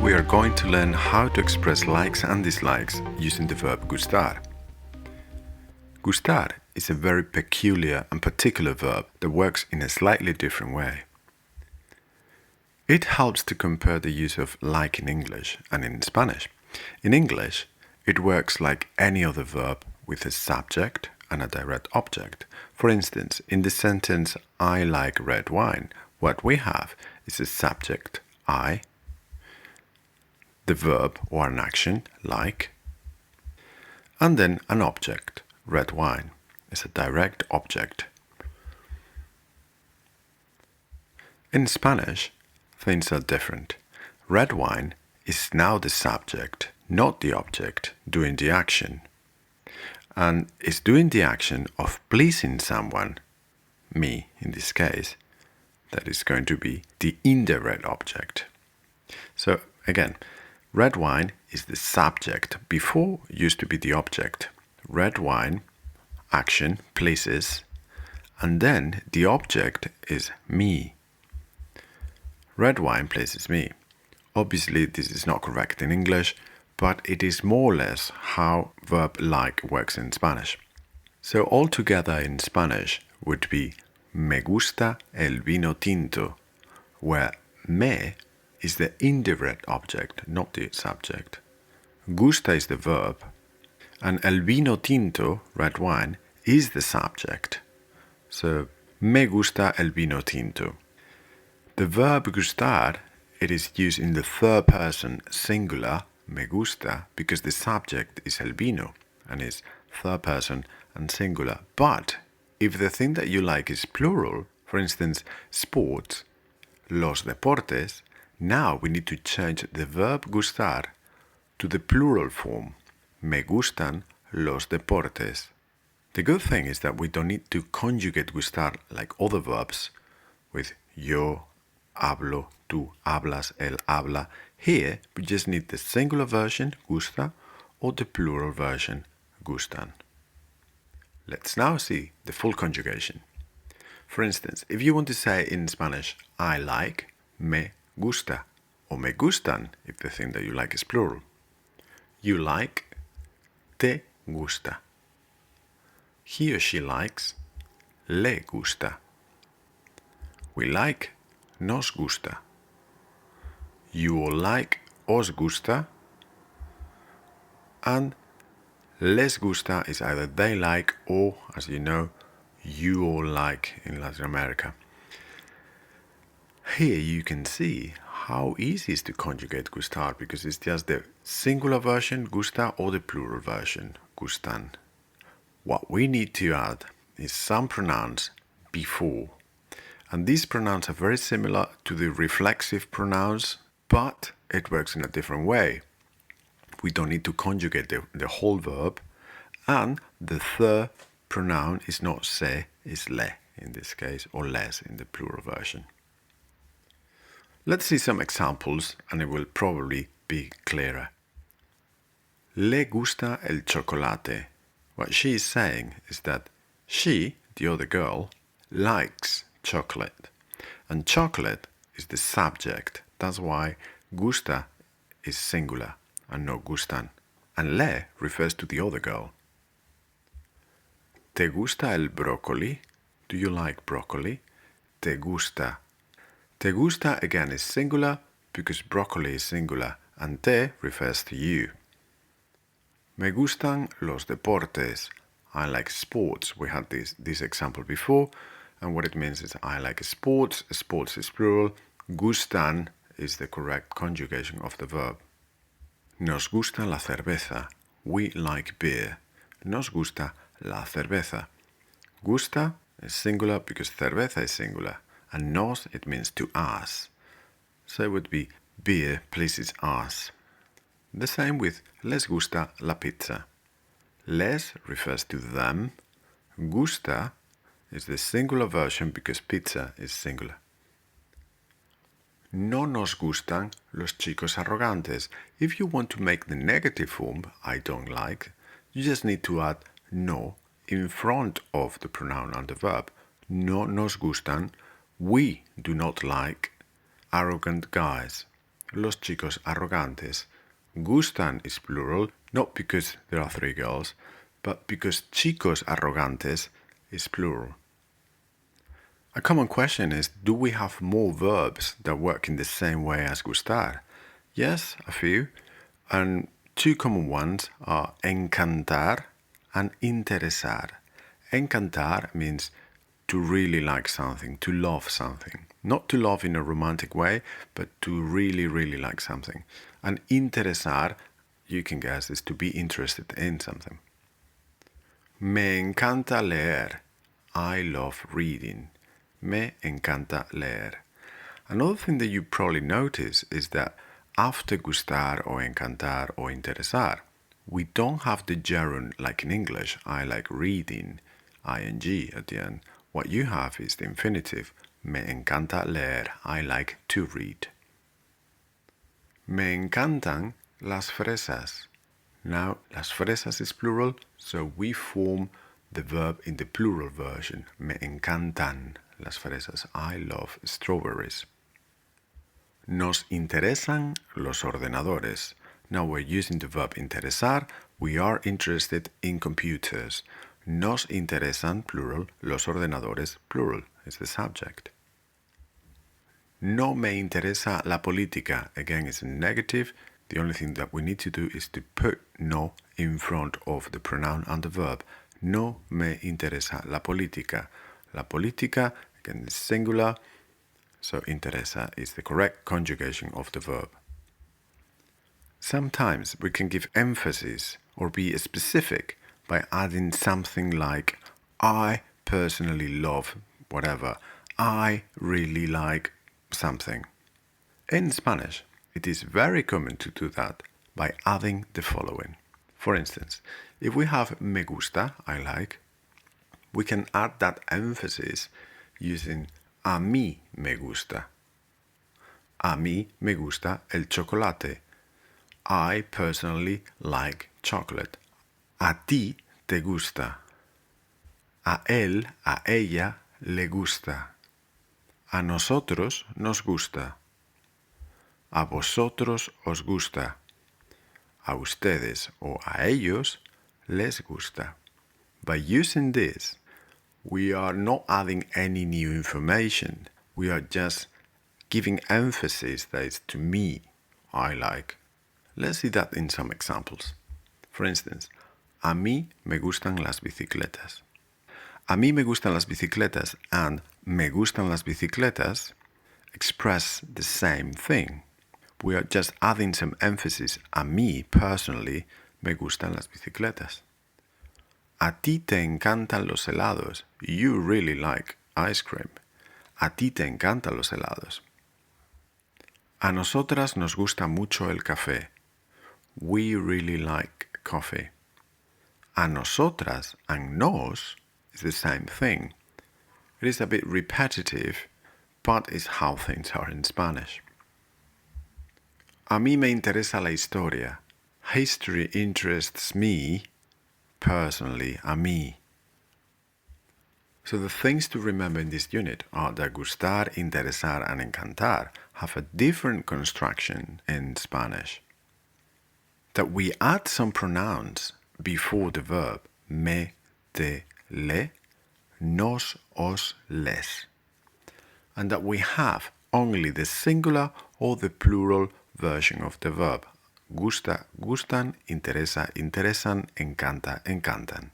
we are going to learn how to express likes and dislikes using the verb gustar. Gustar is a very peculiar and particular verb that works in a slightly different way. It helps to compare the use of like in English and in Spanish. In English, it works like any other verb with a subject and a direct object. For instance, in the sentence, I like red wine, what we have is a subject, I, the verb or an action, like, and then an object, red wine, is a direct object. In Spanish, things are different. Red wine is now the subject, not the object, doing the action. And is doing the action of pleasing someone, me in this case, that is going to be the indirect object. So again, red wine is the subject, before used to be the object. Red wine, action, pleases, and then the object is me. Red wine pleases me. Obviously, this is not correct in English, but it is more or less how verb like works in Spanish. So altogether in Spanish would be megusta el vino tinto, where me is the indirect object, not the subject. Gusta is the verb, and el vino tinto, red wine, is the subject. So, me gusta el vino tinto. The verb gustar, it is used in the third person singular, me gusta, because the subject is albino and is third person and singular. But if the thing that you like is plural, for instance, sports, los deportes, now we need to change the verb gustar to the plural form, me gustan los deportes. The good thing is that we don't need to conjugate gustar like other verbs with yo, hablo, tú, hablas, él, habla. Here, we just need the singular version, gusta, or the plural version, gustan. Let's now see the full conjugation. For instance, if you want to say in Spanish, I like, me gusta, or me gustan, if the thing that you like is plural. You like, te gusta. He or she likes, le gusta. We like, nos gusta. You all like, os gusta. And les gusta is either they like or, as you know, you all like in Latin America. Here you can see how easy it is to conjugate gustar because it's just the singular version, gusta, or the plural version, gustan. What we need to add is some pronouns before. And these pronouns are very similar to the reflexive pronouns, but it works in a different way. We don't need to conjugate the whole verb, and the third pronoun is not se, it's le in this case, or les in the plural version. Let's see some examples, and it will probably be clearer. Le gusta el chocolate. What she is saying is that she, the other girl, likes chocolate. And chocolate is the subject. That's why gusta is singular and not gustan. And le refers to the other girl. ¿Te gusta el brócoli? Do you like broccoli? ¿Te gusta? ¿Te gusta again is singular because broccoli is singular and te refers to you. Me gustan los deportes. I like sports. We had this example before, and what it means is I like sports. Sports is plural. Gustan is the correct conjugation of the verb. Nos gusta la cerveza. We like beer. Nos gusta la cerveza. Gusta is singular because cerveza is singular, and nos, it means to us. So it would be beer pleases us. The same with les gusta la pizza. Les refers to them. Gusta is the singular version because pizza is singular. No nos gustan los chicos arrogantes. If you want to make the negative form, I don't like, you just need to add no in front of the pronoun and the verb. No nos gustan, we do not like arrogant guys. los chicos arrogantes. Gustan is plural, not because there are 3 girls, but because chicos arrogantes is plural. A common question is, do we have more verbs that work in the same way as gustar? Yes, a few. And 2 common ones are encantar and interesar. Encantar means to really like something, to love something. Not to love in a romantic way, but to really, really like something. And interesar, you can guess, is to be interested in something. Me encanta leer. I love reading. Me encanta leer. Another thing that you probably notice is that after gustar or encantar or interesar, we don't have the gerund like in English, I like reading, ing at the end. What you have is the infinitive, me encanta leer, I like to read. Me encantan las fresas. Now, las fresas is plural, so we form the verb in the plural version. Me encantan las fresas. I love strawberries. Nos interesan los ordenadores. Now we're using the verb interesar. We are interested in computers. Nos interesan, plural. Los ordenadores, plural, is the subject. No me interesa la política. Again, it's a negative. The only thing that we need to do is to put no in front of the pronoun and the verb. No me interesa la política. La política, again, is singular, so interesa is the correct conjugation of the verb. Sometimes we can give emphasis or be specific by adding something like I personally love whatever. I really like something. In Spanish, it is very common to do that by adding the following. For instance, if we have me gusta, I like, we can add that emphasis using a mí me gusta. A mí me gusta el chocolate. I personally like chocolate. A ti te gusta. A él, a ella le gusta. A nosotros nos gusta. A vosotros os gusta. A ustedes o a ellos les gusta. By using this, we are not adding any new information. We are just giving emphasis that is to me, I like. Let's see that in some examples. For instance, a mí me gustan las bicicletas. A mí me gustan las bicicletas and me gustan las bicicletas express the same thing. We are just adding some emphasis. A mí, personally, me gustan las bicicletas. A ti te encantan los helados. You really like ice cream. A ti te encantan los helados. A nosotras nos gusta mucho el café. We really like coffee. A nosotras and nos is the same thing. It is a bit repetitive, but it's how things are in Spanish. A mí me interesa la historia. History interests me, personally, a mí. So the things to remember in this unit are that gustar, interesar, and encantar have a different construction in Spanish. That we add some pronouns before the verb me, te, le, nos, os, les. And that we have only the singular or the plural version of the verb. Gusta, gustan, interesa, interesan, encanta, encantan.